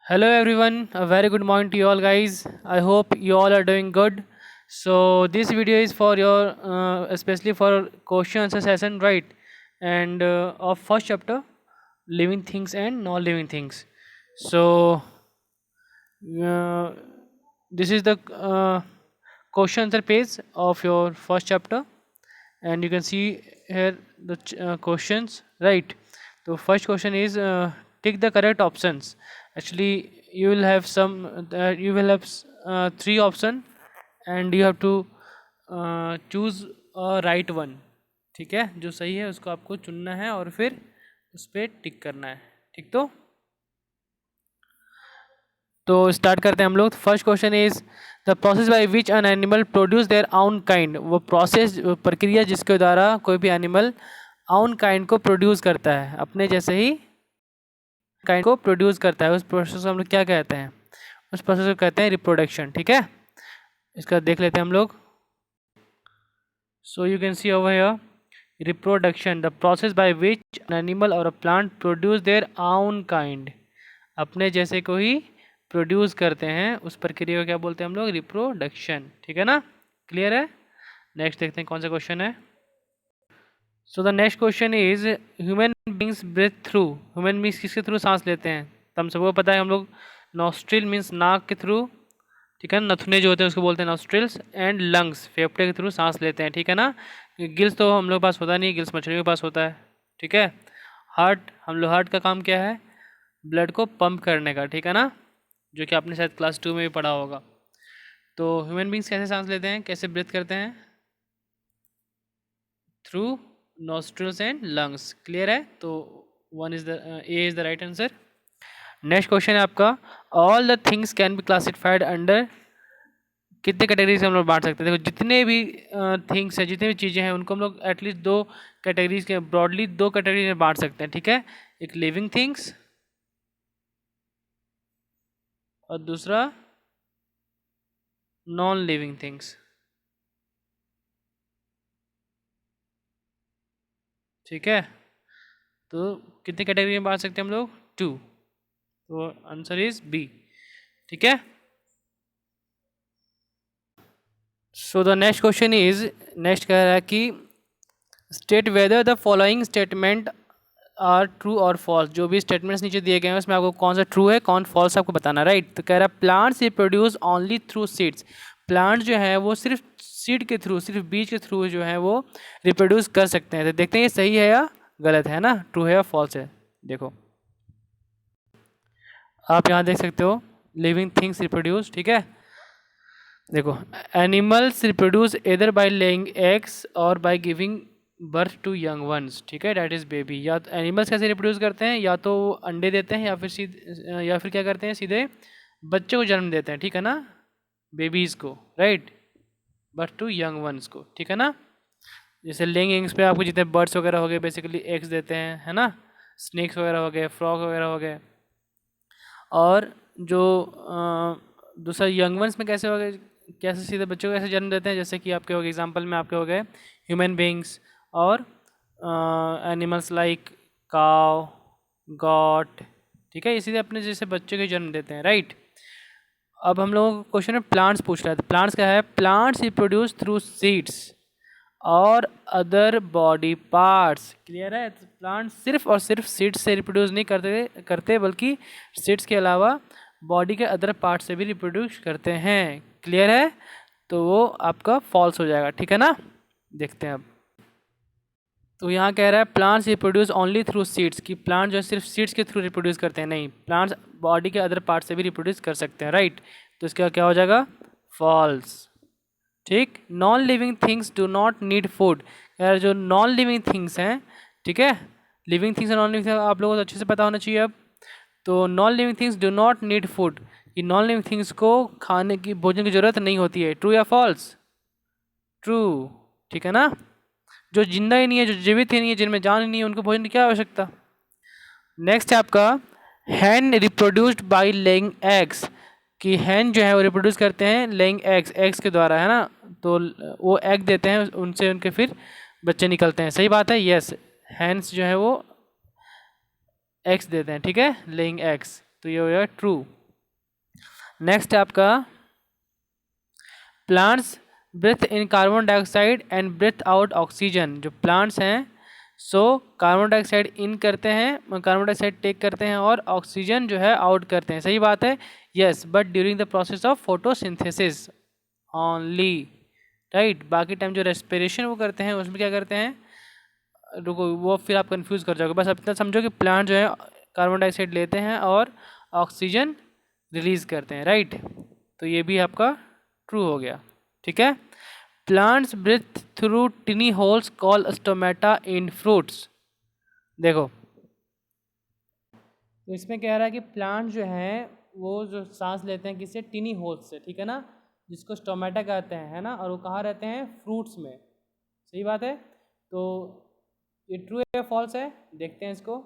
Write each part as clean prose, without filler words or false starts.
Hello everyone, a very good morning to you all guys. I hope you all are doing good. So this video is for your especially for question answer session, right? And of first chapter, living things and non-living things. So uh, this is the question answer page of your first chapter, and you can see here the questions, right? So first question is take the correct options. Actually you will have three option, and you have to choose a right one. ठीक है, जो सही है उसको आपको चुनना है और फिर उस पर टिक करना है। ठीक, तो स्टार्ट करते हैं हम लोग। First question is the process by which an animal produce their आउन काइंड। वो प्रोसेस, प्रक्रिया जिसके द्वारा कोई भी एनिमल आउन काइंड को प्रोड्यूस करता है, अपने जैसे ही काइंड को प्रोड्यूस करता है, उस प्रोसेस को हम लोग क्या कहते हैं? उस प्रोसेस को कहते हैं रिप्रोडक्शन। ठीक है, इसका देख लेते हैं हम लोग। सो you can C over here reproduction, the process by which an animal और अ प्लांट प्रोड्यूस देयर आउन काइंड, अपने जैसे को ही प्रोड्यूस करते हैं, उस प्रक्रिया को क्या बोलते हैं हम लोग? रिप्रोडक्शन। ठीक है ना, क्लियर है? नेक्स्ट देखते हैं कौन सा क्वेश्चन है। So the next question is human beings breathe through. Human beings किसके थ्रू सांस लेते हैं? तो हम सबको पता है, हम लोग नॉस्ट्रिल मीन्स नाक के थ्रू, ठीक है, नथुने जो होते हैं उसको बोलते हैं नॉस्ट्रिल्स, एंड लंग्स फेफड़े के थ्रू सांस लेते हैं। ठीक है ना, गिल्स तो हम लोग के पास होता नहीं, गिल्स मछलियों के पास होता है। ठीक है, हार्ट, हम लोग हार्ट का काम क्या है? ब्लड को पंप करने का। ठीक है ना, जो कि आपने शायद क्लास 2 में भी पढ़ा होगा। तो ह्यूमन बींग्स कैसे सांस लेते हैं, कैसे ब्रीथ करते हैं? Through nostrils and lungs. Clear है? तो one is the A is the right answer. Next question है आपका, all the things can be classified under. कितने कैटेगरीज हम लोग बांट सकते हैं? देखो, जितने भी थिंग्स हैं, जितने भी चीज़ें हैं, उनको हम लोग एटलीस्ट दो कैटेगरीज के, ब्रॉडली दो कैटेगरी में बांट सकते हैं। ठीक है, एक लिविंग थिंग्स और दूसरा नॉन लिविंग थिंग्स। ठीक है, तो कितने कैटेगरी में बांट सकते हैं हम लोग? 2। तो आंसर इज बी। ठीक है, so the next question is, next कह रहा है कि state whether the following statement are true और फॉल्स। जो भी स्टेटमेंट्स नीचे दिए गए हैं उसमें आपको कौन सा ट्रू है, कौन फॉल्स, आपको बताना। राइट, तो कह रहा है plants reproduce only through seeds. Plant जो है वो सिर्फ सीड के थ्रू, सिर्फ बीज के थ्रू जो है वो रिप्रोड्यूस कर सकते हैं। तो देखते हैं ये सही है या गलत है ना, ट्रू है या फॉल्स है। देखो, आप यहाँ देख सकते हो लिविंग थिंग्स रिप्रोड्यूस। ठीक है, देखो, एनिमल्स रिप्रोड्यूस इधर बाय लेइंग एग्स और by giving birth to young ones. ठीक है, डैट इज़ बेबी। या तो एनिमल्स कैसे रिप्रोड्यूस करते हैं, या तो अंडे देते हैं, या फिर सीधे, या फिर क्या करते हैं, सीधे बच्चे को जन्म देते हैं। ठीक है ना, बेबीज़ को, right, birth to young ones को। ठीक है ना, जैसे लेइंग एग्स पे आपको जितने बर्ड्स वगैरह हो गए बेसिकली एग्स देते हैं, है ना, स्नेक्स वगैरह हो गए, फ्रॉग वगैरह हो गए। और जो दूसरा यंग वंस में कैसे हो गए, कैसे सीधे बच्चों को कैसे जन्म देते हैं, जैसे कि आपके हो गए एग्जांपल में आपके हो गए ह्यूमन बींग्स और एनिमल्स लाइक काव, गॉट। ठीक है, इसीलिए अपने जैसे बच्चे को जन्म देते हैं। राइट, अब हम लोगों को क्वेश्चन में प्लांट्स पूछ रहा है। तो प्लांट्स क्या है? प्लांट्स रिप्रोड्यूस थ्रू सीड्स और अदर बॉडी पार्ट्स। क्लियर है? तो प्लांट सिर्फ और सिर्फ सीड्स से रिप्रोड्यूस नहीं करते बल्कि सीड्स के अलावा बॉडी के अदर पार्ट से भी रिप्रोड्यूस करते हैं। क्लियर है? तो वो आपका फॉल्स हो जाएगा। ठीक है ना, देखते हैं अब। तो यहाँ कह रहा है plants reproduce only through seeds, कि प्लांट जो है सिर्फ सीड्स के थ्रू रिप्रोड्यूस करते हैं। नहीं, प्लांट्स बॉडी के अदर पार्ट से भी रिप्रोड्यूस कर सकते हैं। राइट, तो इसका क्या हो जाएगा? फॉल्स। ठीक, non living things do not need food. यार, जो नॉन लिविंग थिंग्स हैं, ठीक है, लिविंग थिंग्स और नॉन लिविंग थिंग्स आप लोगों को अच्छे से पता होना चाहिए अब। तो non living things do not need food, कि नॉन लिविंग थिंग्स को खाने की, भोजन की जरूरत नहीं होती है। ट्रू या फॉल्स? ट्रू। ठीक है ना, जो जिंदा ही नहीं है, जो जीवित ही नहीं है, जिनमें जान ही नहीं है, उनको भोजन की क्या आवश्यकता। नेक्स्ट है आपका हैन रिप्रोड्यूस्ड बाई लेइंग एग्स, कि हैन जो है वो रिप्रोड्यूस करते हैं लेइंग एग्स, एग्स के द्वारा, है ना। तो वो एग देते हैं, उनसे उनके फिर बच्चे निकलते हैं। सही बात है, यस, हैंस जो है वो एग्स देते हैं। ठीक है, लेइंग एग्स, तो ये हो गया ट्रू। नेक्स्ट है आपका plants breathe in carbon dioxide and breathe out oxygen. जो प्लांट्स हैं सो कार्बन डाइऑक्साइड इन करते हैं, कार्बन डाइऑक्साइड टेक करते हैं और ऑक्सीजन जो है आउट करते हैं, सही बात है। Yes, but during the process of photosynthesis only, right. बाकी टाइम जो रेस्पिरेशन वो करते हैं उसमें क्या करते हैं, रुको वो फिर आप कंफ्यूज कर जाओगे। बस अब इतना समझो कि प्लांट जो है कार्बन डाइऑक्साइड लेते हैं और ऑक्सीजन रिलीज करते हैं, राइट। तो ये भी आपका ट्रू हो गया, ठीक है। Plants breathe through tiny holes call stomata in fruits. देखो तो इसमें कह रहा है कि प्लांट जो है वो जो सांस लेते हैं किससे, टिनी होल्स से, ठीक है ना, जिसको स्टोमेटा कहते हैं, है ना, और वो कहाँ रहते हैं, फ्रूट्स में, सही बात है। तो ये ट्रू है फॉल्स है, देखते हैं इसको।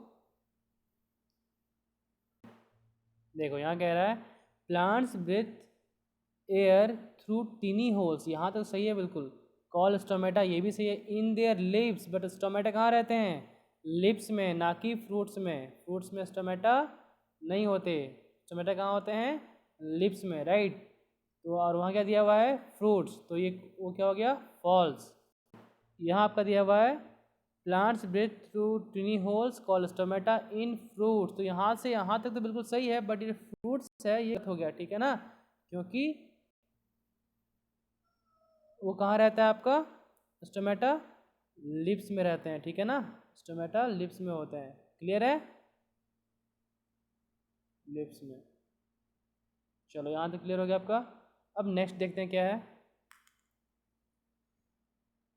देखो यहाँ कह रहा है plants breathe air through tiny holes, यहाँ तक तो सही है बिल्कुल। कॉल स्टोमेटा, ये भी सही है, in their lips, but stomata कहाँ रहते हैं, लिप्स में, ना कि फ्रूट्स में। फ्रूट्स में स्टोमेटा नहीं होते, स्टोमेटा कहाँ होते हैं, लिप्स में, राइट। तो और वहाँ क्या दिया हुआ है, फ्रूट्स, तो ये वो क्या हो गया, फॉल्स। यहाँ आपका दिया हुआ है plants breathe through tiny holes call stomata in fruits, तो यहाँ से यहाँ तक तो बिल्कुल सही है, बट ये फ्रूट्स है ये हो गया, ठीक है ना, क्योंकि वो कहाँ रहता है आपका, स्टोमेटा लिप्स में रहते हैं, ठीक है ना, स्टोमेटा लिप्स में होते हैं, क्लियर है, लिप्स में। चलो यहाँ तक क्लियर हो गया आपका। अब नेक्स्ट देखते हैं क्या है,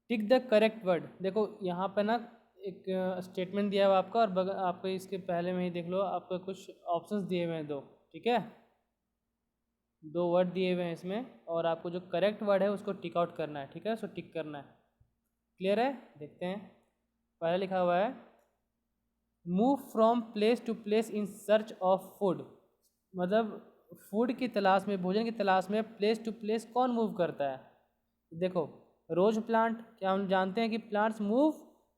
टिक द करेक्ट वर्ड। देखो यहाँ पे ना एक स्टेटमेंट दिया हुआ आपका, और बगल आपको इसके पहले में ही देख लो, आपको कुछ ऑप्शंस दिए हुए हैं दो, ठीक है, दो वर्ड दिए हुए हैं इसमें, और आपको जो करेक्ट वर्ड है उसको टिक आउट करना है, ठीक है, उसको टिक करना है, क्लियर है। देखते हैं, पहले लिखा हुआ है move from place to place in search of food, मतलब फूड की तलाश में, भोजन की तलाश में प्लेस टू प्लेस कौन मूव करता है। देखो रोज प्लांट, क्या हम जानते हैं कि प्लांट्स मूव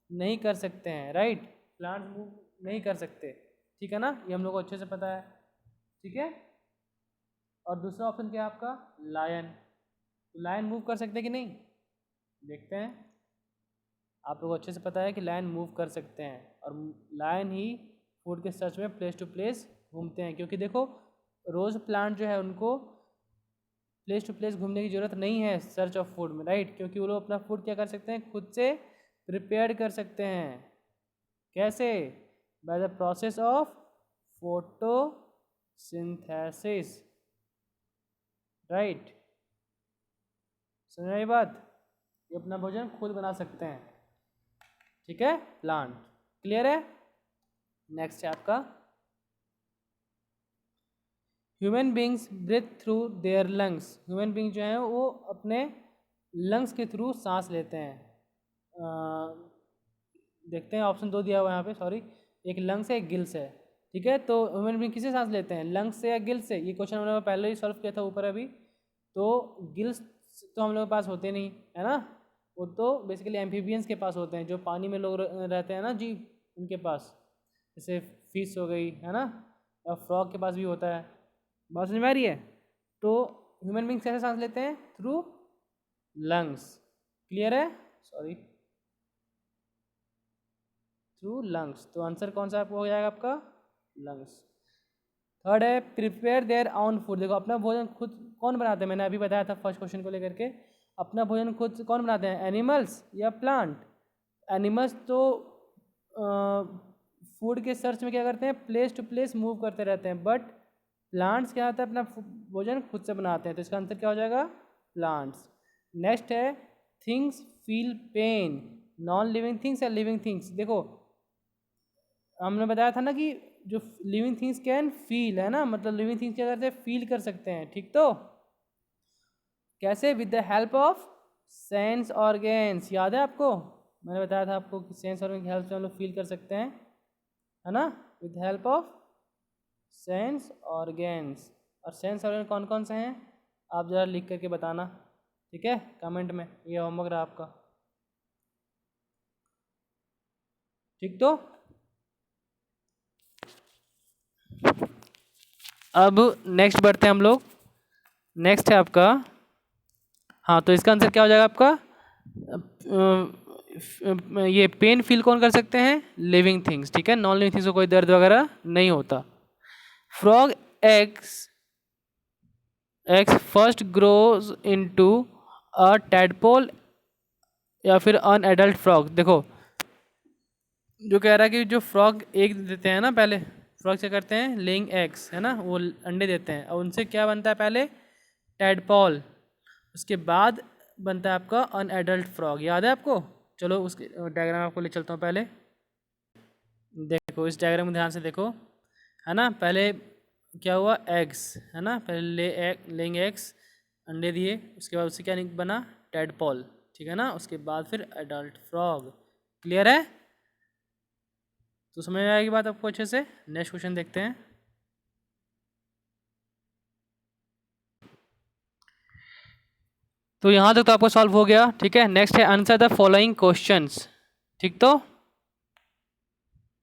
नहीं कर सकते हैं, राइट, प्लांट्स मूव नहीं कर सकते, ठीक है ना, ये हम लोग को अच्छे से पता है, ठीक है। और दूसरा ऑप्शन क्या है आपका, लायन, तो लायन मूव कर सकते हैं कि नहीं, देखते हैं। आप लोगों को अच्छे से पता है कि लायन मूव कर सकते हैं, और लायन ही फूड के सर्च में प्लेस टू प्लेस घूमते हैं, क्योंकि देखो रोज़ प्लांट जो है उनको प्लेस टू प्लेस घूमने की ज़रूरत नहीं है सर्च ऑफ फूड में, राइट, क्योंकि वो लोग अपना फूड क्या कर सकते हैं, खुद से प्रिपेयर कर सकते हैं, कैसे, by the process of photosynthesis, right, समझ आई बात, ये अपना भोजन खुद बना सकते हैं, ठीक है, प्लांट, क्लियर है। नेक्स्ट है आपका human beings breathe through their lungs, human being जो हैं वो अपने लंग्स के थ्रू सांस लेते हैं। देखते हैं ऑप्शन दो दिया हुआ है यहाँ पे, सॉरी, एक लंग्स है एक गिल्स है, ठीक है। तो ह्यूमन बींग किससे सांस लेते हैं, लंग्स से या गिल्स से, ये क्वेश्चन हम लोगों ने पहले ही सॉल्व किया था ऊपर अभी। तो गिल्स तो हम लोगों के पास होते नहीं है ना, वो तो बेसिकली एम्फीबियंस के पास होते हैं, जो पानी में लोग रहते हैं ना जी, उनके पास, जैसे फिश हो गई है ना, और फ्रॉग के पास भी होता है, बात समझ में आ रही है। तो ह्यूमन बींग्स कैसे सांस लेते हैं, थ्रू लंग्स, क्लियर है, सॉरी, थ्रू लंग्स, तो आंसर कौन सा हो जाएगा आपका, लंग्स। थर्ड है प्रिपेयर देयर ऑन फूड, देखो अपना भोजन खुद कौन बनाते हैं, मैंने अभी बताया था फर्स्ट क्वेश्चन को लेकर के, अपना भोजन खुद कौन बनाते हैं, एनिमल्स या प्लांट। एनिमल्स तो फूड के सर्च में क्या करते हैं, प्लेस टू प्लेस मूव करते रहते हैं, बट प्लांट्स क्या होता है, अपना भोजन खुद से बनाते हैं, तो इसका आंसर क्या हो जाएगा, प्लांट्स। नेक्स्ट है things feel pain, non living things या लिविंग थिंग्स। देखो हमने बताया था ना कि जो लिविंग थिंग्स कैन फील, है ना, मतलब लिविंग थिंग्स क्या करते हैं, फील कर सकते हैं, ठीक, तो कैसे, with the help of sense organs, याद है आपको, मैंने बताया था आपको कि सेंस ऑर्गन की हेल्प से हम लोग फील कर सकते हैं, है ना, with help of sense organs. और सेंस ऑर्गन कौन कौन से हैं, आप ज़रा लिख करके बताना, ठीक है, कमेंट में, ये होमवर्क रहा आपका, ठीक। तो अब नेक्स्ट बढ़ते हैं हम लोग नेक्स्ट है आपका, हाँ तो इसका आंसर क्या हो जाएगा आपका, ये पेन फील कौन कर सकते हैं, लिविंग थिंग्स, ठीक है, नॉन लिविंग थिंग्स को कोई दर्द वगैरह नहीं होता। Frog eggs first grows into a tadpole या फिर अन एडल्ट फ्रॉग। देखो जो कह रहा है कि जो फ्रॉग एग देते हैं ना, पहले फ्रॉग क्या करते हैं, लेइंग एग्स है ना, वो अंडे देते हैं और उनसे क्या बनता है, पहले टैडपॉल, उसके बाद बनता है आपका अन एडल्ट फ्रॉग, याद है आपको। चलो उसके डायग्राम आपको ले चलता हूँ पहले। देखो इस डायग्राम में ध्यान से देखो, है ना, पहले क्या हुआ, एग्स है ना, पहले लेइंग एग्स, अंडे दिए, उसके बाद उससे क्या बना, टैडपॉल, ठीक है ना, उसके बाद फिर एडल्ट फ्रॉग। क्लियर है, तो समझ में आएगी बात आपको अच्छे से। नेक्स्ट क्वेश्चन देखते हैं। तो यहाँ तक तो आपको सॉल्व हो गया, ठीक है। नेक्स्ट है आंसर द फॉलोइंग क्वेश्चंस, ठीक, तो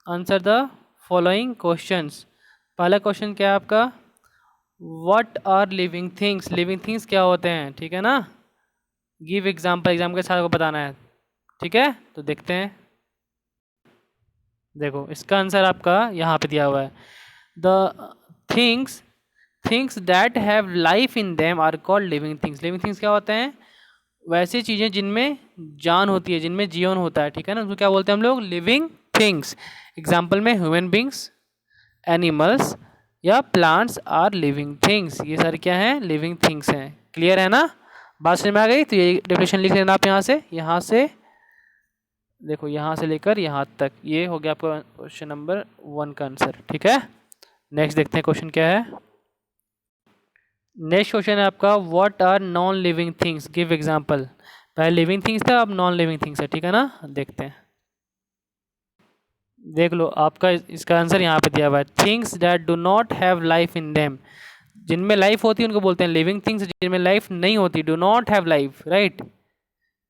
आंसर द फॉलोइंग क्वेश्चंस। पहला क्वेश्चन क्या है आपका, what are living things, living things क्या होते हैं, ठीक है ना। गिव एग्जाम्पल, एग्जाम के साथ आपको बताना है, ठीक है। तो देखते हैं, देखो इसका आंसर आपका यहाँ पे दिया हुआ है, the things things that have life in them are called living things. Living things क्या होते हैं, वैसी चीज़ें जिनमें जान होती है, जिनमें जीवन होता है, ठीक है ना, उसको क्या बोलते हैं हम लोग, लिविंग थिंग्स। एग्जाम्पल में ह्यूमन बींग्स, एनिमल्स या प्लांट्स आर लिविंग थिंग्स, ये सारे क्या हैं, लिविंग थिंग्स हैं। क्लियर है ना, बात समझ में आ गई। तो ये डेफिनेशन लिख लेना आप यहाँ से देखो, यहाँ से लेकर यहाँ तक, ये हो गया आपका क्वेश्चन नंबर 1 का आंसर, ठीक है। नेक्स्ट देखते हैं क्वेश्चन क्या है। नेक्स्ट क्वेश्चन है आपका, what are non living things, give example. पहले लिविंग थिंग्स था, अब नॉन लिविंग थिंग्स है, ठीक है ना। देखते हैं, देख लो आपका इसका आंसर यहाँ पे दिया हुआ है, things that do not have life in them. जिनमें लाइफ होती है उनको बोलते हैं लिविंग थिंग्स, जिनमें लाइफ नहीं होती, do not have life, right,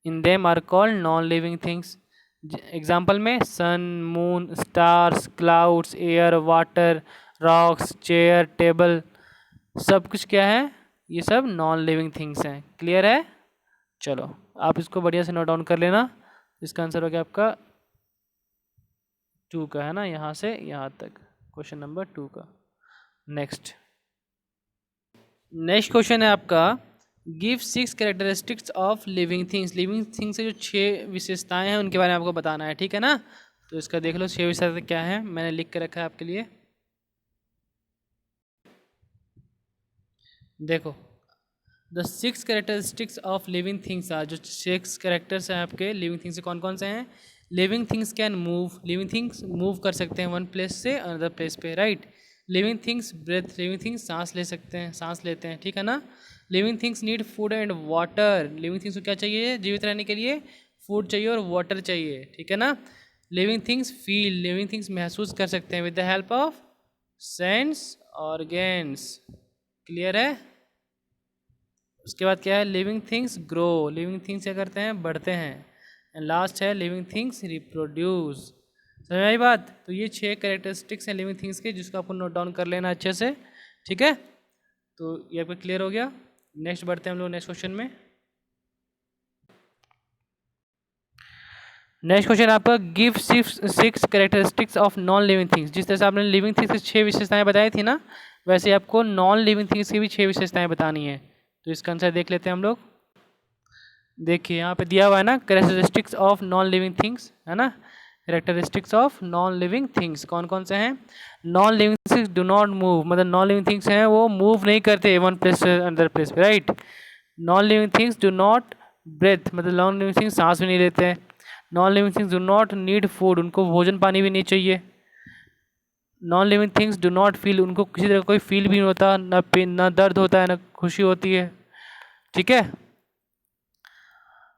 in them are called non living things. Example में sun, moon, stars, clouds, air, water, rocks, chair, table, सब कुछ क्या है, ये सब नॉन लिविंग थिंग्स हैं। क्लियर है, चलो आप इसको बढ़िया से नोट डाउन कर लेना। इसका आंसर हो गया आपका 2 का, है ना, यहाँ से यहाँ तक, क्वेश्चन नंबर 2 का। नेक्स्ट क्वेश्चन है आपका, give 6 characteristics of living things. Living things से जो 6 विशेषताएं हैं उनके बारे में आपको बताना है, ठीक है ना। तो इसका देख लो 6 विशेषताएं क्या है, मैंने लिख के रखा है आपके लिए। देखो the 6 characteristics of living things are, जो 6 कैरेक्टर्स हैं आपके लिविंग थिंग्स से कौन कौन से हैं। Living things can move, living things move कर सकते हैं वन प्लेस से अनदर प्लेस पे, right. Living things breathe, living things सांस ले सकते हैं, सांस लेते हैं, ठीक है ना। Living things need food and water, living things को क्या चाहिए जीवित रहने के लिए, फूड चाहिए और वाटर चाहिए, ठीक है ना। Living things feel, living things महसूस कर सकते हैं with the help of sense organs. Clear है। उसके बाद क्या है, living things grow, living things क्या करते हैं, बढ़ते हैं। एंड लास्ट है लिविंग थिंग्स रिप्रोड्यूस। समझ आई बात। तो ये 6 कैरेक्टरिस्टिक्स हैं लिविंग थिंग्स के, जिसको आपको नोट डाउन कर लेना अच्छे से, ठीक है। तो ये आपको क्लियर हो गया। नेक्स्ट बढ़ते हैं हम लोग नेक्स्ट क्वेश्चन में। नेक्स्ट क्वेश्चन आपका, give 6 characteristics of non living things. जिस तरह से आपने लिविंग थिंग्स की 6 विशेषताएं बताई थी ना, वैसे आपको नॉन लिविंग थिंग्स की भी 6 विशेषताएं बतानी है। तो इसका आंसर देख लेते हैं हम लोग। देखिए यहाँ पे दिया हुआ है ना, characteristics of non living things, है ना, characteristics of non living things कौन कौन से हैं। Non living things do not move, मतलब नॉन लिविंग थिंग्स हैं वो मूव नहीं करते वन प्लेस से अनदर प्लेस पे, right. Non living things do not breathe, मतलब नॉन लिविंग थिंग्स सांस भी नहीं लेते हैं। Non living things do not need food, उनको भोजन पानी भी नहीं चाहिए। Non living things do not feel, उनको किसी तरह कोई फील भी नहीं होता, ना पेन, ना दर्द होता है, ना खुशी होती है, ठीक है,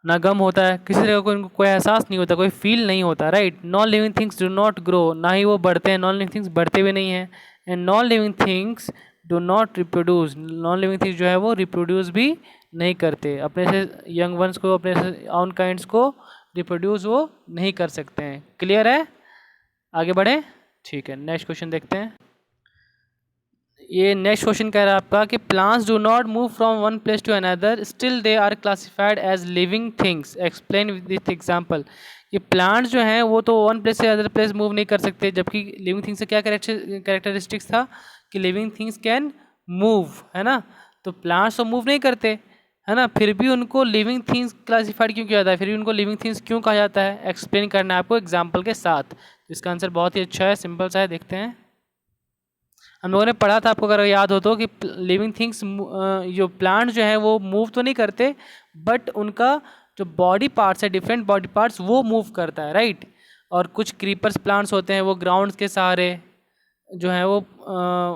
ना गम होता है, किसी तरह का उनको कोई एहसास नहीं होता, कोई फील नहीं होता, right. Non living things do not grow, ना ही वो बढ़ते हैं, नॉन लिविंग थिंग्स बढ़ते भी नहीं हैं। And non living things do not reproduce, non living things जो है वो रिप्रोड्यूस भी नहीं करते, अपने से यंग वंस को, अपने से ऑन काइंड्स को रिप्रोड्यूस वो नहीं कर सकते हैं। क्लियर है, आगे बढ़ें, ठीक है। नेक्स्ट क्वेश्चन देखते हैं। ये नेक्स्ट क्वेश्चन कह रहा है आपका कि plants do not move from one place to another, still they are classified as living things, explain with example. ये प्लांट्स जो हैं वो तो वन प्लेस से अदर प्लेस मूव नहीं कर सकते, जबकि लिविंग थिंग्स से क्या कैरेक्टरिस्टिक्स था कि लिविंग थिंग्स कैन मूव, है ना। तो प्लांट्स तो मूव नहीं करते, है ना, फिर भी उनको लिविंग थिंग्स क्लासिफाइड क्यों किया जाता है, फिर भी उनको लिविंग थिंग्स क्यों कहा जाता है, एक्सप्लेन करना है आपको एग्जाम्पल के साथ। तो इसका आंसर बहुत ही अच्छा है, सिंपल सा है, देखते हैं। हम लोगों ने पढ़ा था, आपको अगर याद हो तो, कि लिविंग थिंग्स जो प्लांट जो है वो मूव तो नहीं करते, बट उनका जो बॉडी पार्ट्स है, डिफरेंट बॉडी पार्ट्स, वो मूव करता है, राइट। और कुछ क्रीपर्स प्लांट्स होते हैं वो ग्राउंड्स के सहारे जो है वो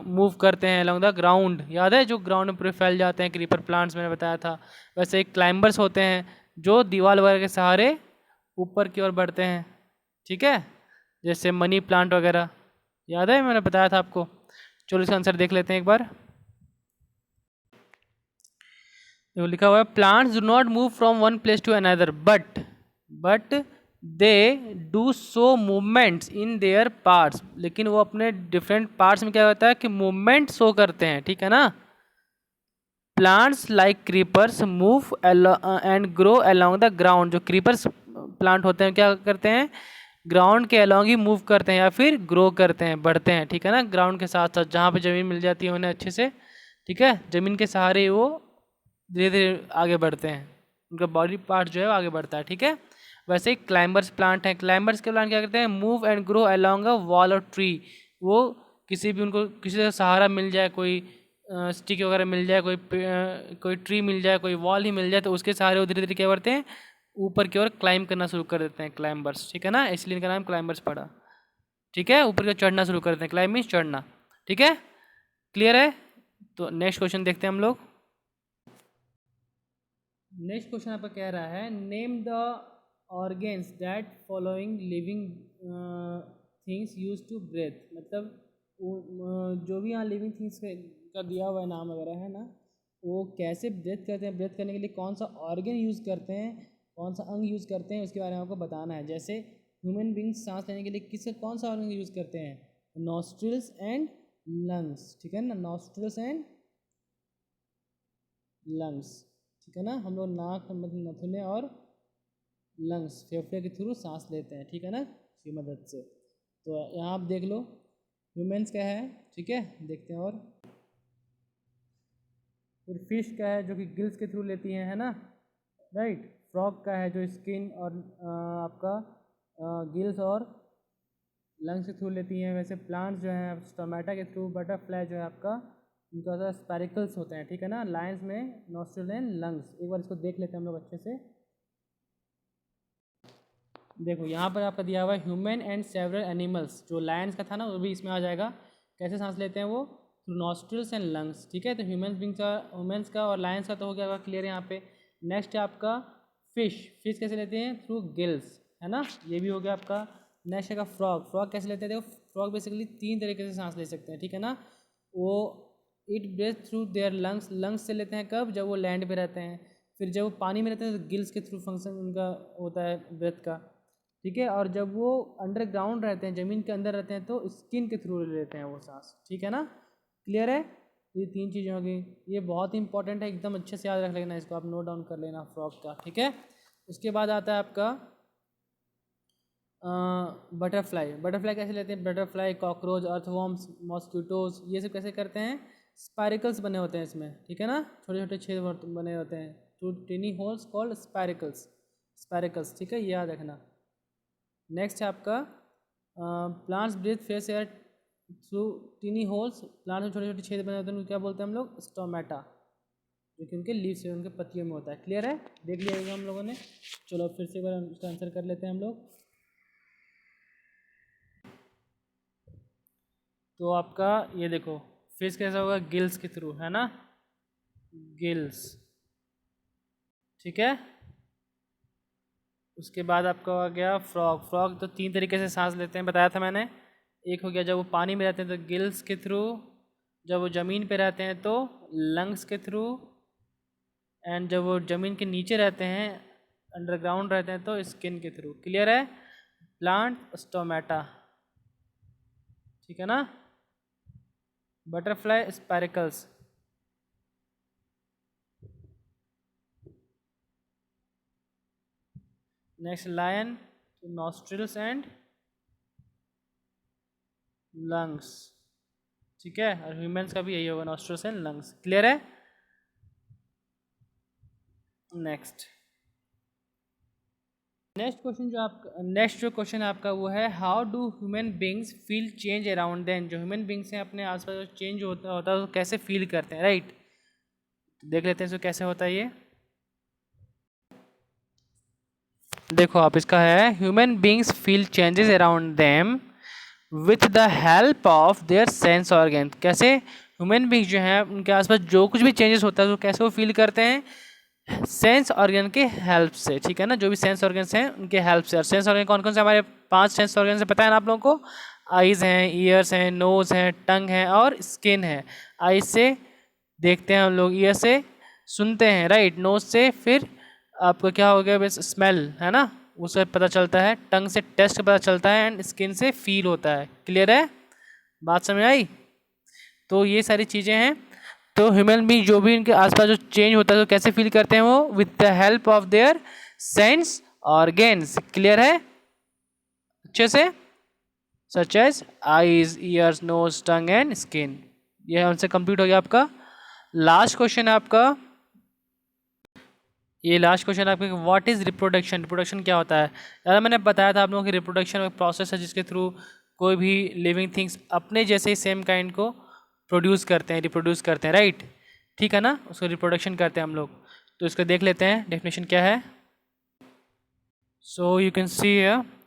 मूव करते हैं अलॉन्ग द ग्राउंड, याद है, जो ग्राउंड में पूरे फैल जाते हैं क्रीपर प्लांट्स, मैंने बताया था। वैसे ही क्लाइंबर्स होते हैं जो दीवार वगैरह के सहारे ऊपर की ओर बढ़ते हैं, ठीक है, जैसे मनी प्लांट वगैरह, याद है, मैंने बताया था आपको। चलो इसका आंसर देख लेते हैं एक बार। देखो लिखा हुआ है plants do not move from one place to another but they do show movements in their parts, लेकिन वो अपने डिफरेंट पार्ट्स में क्या होता है कि मूवमेंट शो करते हैं, ठीक है ना। Plants like creepers move and grow along the ground, जो क्रीपर्स प्लांट होते हैं क्या करते हैं, ग्राउंड के अलोंग ही मूव करते हैं या फिर ग्रो करते हैं, बढ़ते हैं, ठीक है ना, ग्राउंड के साथ साथ जहाँ पे ज़मीन मिल जाती है उन्हें अच्छे से, ठीक है, ज़मीन के सहारे वो धीरे धीरे आगे बढ़ते हैं, उनका बॉडी पार्ट जो है वो आगे बढ़ता है, ठीक है। वैसे ही क्लाइंबर्स प्लांट हैं, क्लाइंबर्स के प्लांट क्या करते हैं, move and grow along a wall और ट्री, वो किसी भी, उनको किसी का सहारा मिल जाए, कोई स्टिक वगैरह मिल जाए, कोई ट्री मिल जाए, कोई वॉल ही मिल जाए, तो उसके सहारे वो धीरे धीरे क्या करते हैं, ऊपर की ओर क्लाइंब करना शुरू कर देते हैं, क्लाइंबर्स, ठीक है ना, इसलिए इनका नाम क्लाइंबर्स पड़ा, ठीक है, ऊपर की ओर चढ़ना शुरू कर देते हैं, क्लाइंब मीन्स चढ़ना, ठीक है, क्लियर है। तो नेक्स्ट क्वेश्चन देखते हैं हम लोग। नेक्स्ट क्वेश्चन आपका कह रहा है name the organs that following living things use to breathe, मतलब जो भी यहाँ लिविंग थिंग्स का दिया हुआ है नाम वगैरह, है ना, वो कैसे ब्रेथ करते हैं, ब्रेथ करने के लिए कौन सा ऑर्गन यूज़ करते हैं, कौन सा अंग यूज़ करते हैं, उसके बारे में आपको बताना है। जैसे ह्यूमन बींग्स सांस लेने के लिए किसका कौन सा ऑर्गन यूज़ करते हैं, नॉस्ट्रिल्स एंड लंग्स, ठीक है ना, नॉस्ट्रिल्स एंड लंग्स, ठीक है ना, हम लोग नाक मतलब नथुने और लंग्स फेफड़े के थ्रू सांस लेते हैं, ठीक है ना, की मदद से। तो यहाँ आप देख लो ह्यूमन्स का है, ठीक है, देखते हैं। और फिर फिश का है जो कि गिल्स के थ्रू लेती है ना, राइट। फ्रॉग का है जो स्किन और आपका गिल्स और लंग्स के थ्रू लेती हैं। वैसे प्लांट्स जो हैं स्टोमेटा के थ्रू, बटरफ्लाई जो है आपका उनका तो स्पैरिकल्स होते हैं, ठीक है ना, लायंस में नॉस्ट्रिल एंड लंग्स। एक बार इसको देख लेते हैं हम लोग अच्छे से। देखो यहाँ पर आपका दिया हुआ है ह्यूमन एंड सेवरल एनिमल्स, जो लायंस का था ना वो भी इसमें आ जाएगा। कैसे सांस लेते हैं वो, थ्रू नॉस्ट्रिल्स एंड लंग्स, ठीक है। तो ह्यूमन्स का और लायंस का तो हो गया क्लियर यहाँ पे। नेक्स्ट है आपका फिश कैसे लेते हैं, थ्रू गिल्स, है ना, ये भी हो गया आपका। नेक्स्ट है फ्रॉग कैसे लेते हैं, देखो फ्रॉग बेसिकली 3 तरीके से सांस ले सकते हैं, ठीक है ना। वो it breathe through their lungs से लेते हैं कब, जब वो लैंड पे रहते हैं। फिर जब वो पानी में रहते हैं तो गिल्स के थ्रू फंक्शन उनका होता है ब्रेथ का, ठीक है। और जब वो अंडरग्राउंड रहते हैं, ज़मीन के अंदर रहते हैं, तो स्किन के थ्रू लेते हैं वो सांस, ठीक है ना, क्लियर है। ये 3 चीज़ें हो गई, ये बहुत ही इंपॉर्टेंट है, एकदम अच्छे से याद रख लेना इसको, आप नोट डाउन कर लेना फ्रॉग का, ठीक है। उसके बाद आता है आपका बटरफ्लाई कैसे लेते हैं, बटरफ्लाई, कॉकरोच, अर्थवॉर्म्स, मॉस्किटोज, ये सब कैसे करते हैं, स्पाइरिकल्स बने होते हैं इसमें, ठीक है ना, छोटे छोटे छेद बने होते हैं, two tiny holes called spiracles, ठीक है, ये याद रखना। नेक्स्ट है आपका plants breathe fresh air through tiny holes, plants में छोटे छोटे छेद बने होते हैं, उनको क्या बोलते हैं हम लोग, स्टोमेटा, जो कि उनके लीव्स से, उनके पत्तियों में होता है, क्लियर है, देख लिया होगा हम लोगों ने। चलो फिर से एक बार उसका आंसर कर लेते हैं हम लोग। तो आपका ये देखो फिश कैसा होगा, गिल्स के थ्रू, है ना, गिल्स, ठीक है। उसके बाद आपका हो गया फ्रॉग तो 3 तरीके से सांस लेते हैं, बताया था मैंने। एक हो गया जब वो पानी में रहते हैं तो गिल्स के थ्रू, जब वो ज़मीन पे रहते हैं तो लंग्स के थ्रू, एंड जब वो ज़मीन के नीचे रहते हैं, अंडरग्राउंड रहते हैं, तो स्किन के थ्रू, क्लियर है। प्लांट स्टोमेटा, ठीक है ना। Butterfly spiracles, next lion, nostrils and lungs, ठीक है, और ह्यूमंस का भी यही होगा, नॉस्ट्रिल्स एंड लंग्स, क्लियर है। नेक्स्ट नेक्स्ट जो क्वेश्चन आपका वो है, how do human beings feel change around them. जो ह्यूमन बींग्स हैं अपने आसपास जो चेंज होता है वो कैसे फील करते हैं, राइट। देख लेते हैं इसको कैसे होता है ये। देखो आप, इसका है human beings feel changes around them with the help of their sense organ. कैसे ह्यूमन बींग्स जो हैं उनके आसपास जो कुछ भी चेंजेस होता है वो कैसे वो फील करते हैं, सेंस ऑर्गन के हेल्प से, ठीक है ना। जो भी सेंस ऑर्गन्स हैं उनके हेल्प से। और सेंस ऑर्गन कौन कौन से, हमारे 5 सेंस ऑर्गन से पता है ना आप लोगों को, आइज़ हैं, ईयर्स हैं, नोज़ हैं, टंग है और स्किन है। आइज से देखते हैं हम लोग, ईयर से सुनते हैं, राइट, नोज से फिर आपको क्या हो गया, बस स्मेल है ना, उससे पता चलता है, टंग से टेस्ट पता चलता है एंड स्किन से फील होता है। क्लियर है, बात समझ आई। तो ये सारी चीज़ें हैं। तो ह्यूमन बींग जो भी इनके आसपास जो चेंज होता है तो कैसे फील करते हैं वो, with the help of their sense organs. Clear है अच्छे से, such as eyes, ears, nose, tongue and skin. ये हमसे कंप्लीट हो गया आपका लास्ट क्वेश्चन आपका। ये लास्ट क्वेश्चन आपका, व्हाट इज़ रिप्रोडक्शन। रिप्रोडक्शन क्या होता है। ज़्यादा मैंने बताया था आप लोगों की, रिप्रोडक्शन एक प्रोसेस है जिसके थ्रू कोई भी लिविंग थिंग्स अपने जैसे ही सेम काइंड को प्रोड्यूस करते हैं, रिप्रोड्यूस करते हैं, राइट, ठीक है ना, उसको रिप्रोडक्शन करते हैं हम लोग। तो इसको देख लेते हैं डेफिनेशन क्या है। So you can see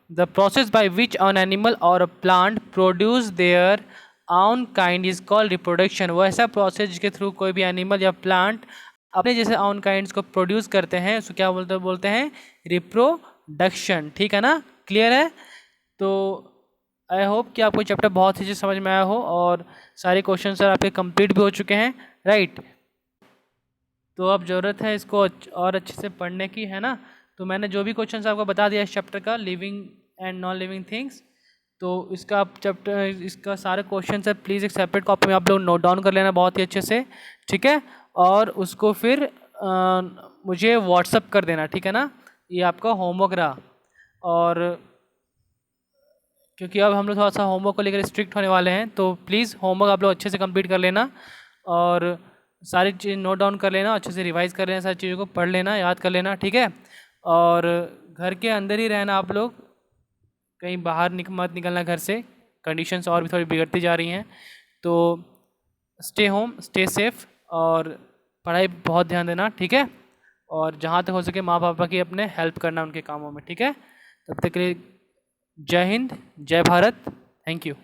the process by which an animal और a plant produce their own kind is called reproduction. वो ऐसा प्रोसेस जिसके थ्रू कोई भी एनिमल या प्लांट अपने जैसे ऑन काइंड्स को प्रोड्यूस करते हैं, उसको क्या बोलते हैं रिप्रोडक्शन, ठीक है ना, क्लियर है। तो आई होप कि आपको चैप्टर बहुत ही समझ में आया हो और सारे क्वेश्चन सर आपके कंप्लीट भी हो चुके हैं, राइट। तो अब ज़रूरत है इसको और अच्छे से पढ़ने की, है ना। तो मैंने जो भी क्वेश्चन आपको बता दिया इस चैप्टर का, living and non living things, तो इसका आप चैप्टर, इसका सारे क्वेश्चन है प्लीज़ एक सेपरेट कॉपी में आप लोग नोट डाउन कर लेना बहुत ही अच्छे से, ठीक है। और उसको फिर मुझे व्हाट्सअप कर देना, ठीक है ना। ये आपका होमवर्क रहा। और क्योंकि अब हम लोग थोड़ा सा होमवर्क को लेकर स्ट्रिक्ट होने वाले हैं, तो प्लीज़ होमवर्क आप लोग अच्छे से कंप्लीट कर लेना और सारी चीज़ नोट डाउन कर लेना, अच्छे से रिवाइज़ कर लेना, सारी चीज़ों को पढ़ लेना, याद कर लेना, ठीक है। और घर के अंदर ही रहना आप लोग, कहीं बाहर मत निकलना घर से, कंडीशंस और भी थोड़ी बिगड़ती जा रही हैं। तो स्टे होम, स्टे सेफ और पढ़ाई बहुत ध्यान देना, ठीक है। और जहाँ तक हो सके माँ पापा की अपने हेल्प करना उनके कामों में, ठीक है। तब तक के लिए जय हिंद, जय भारत, थैंक यू।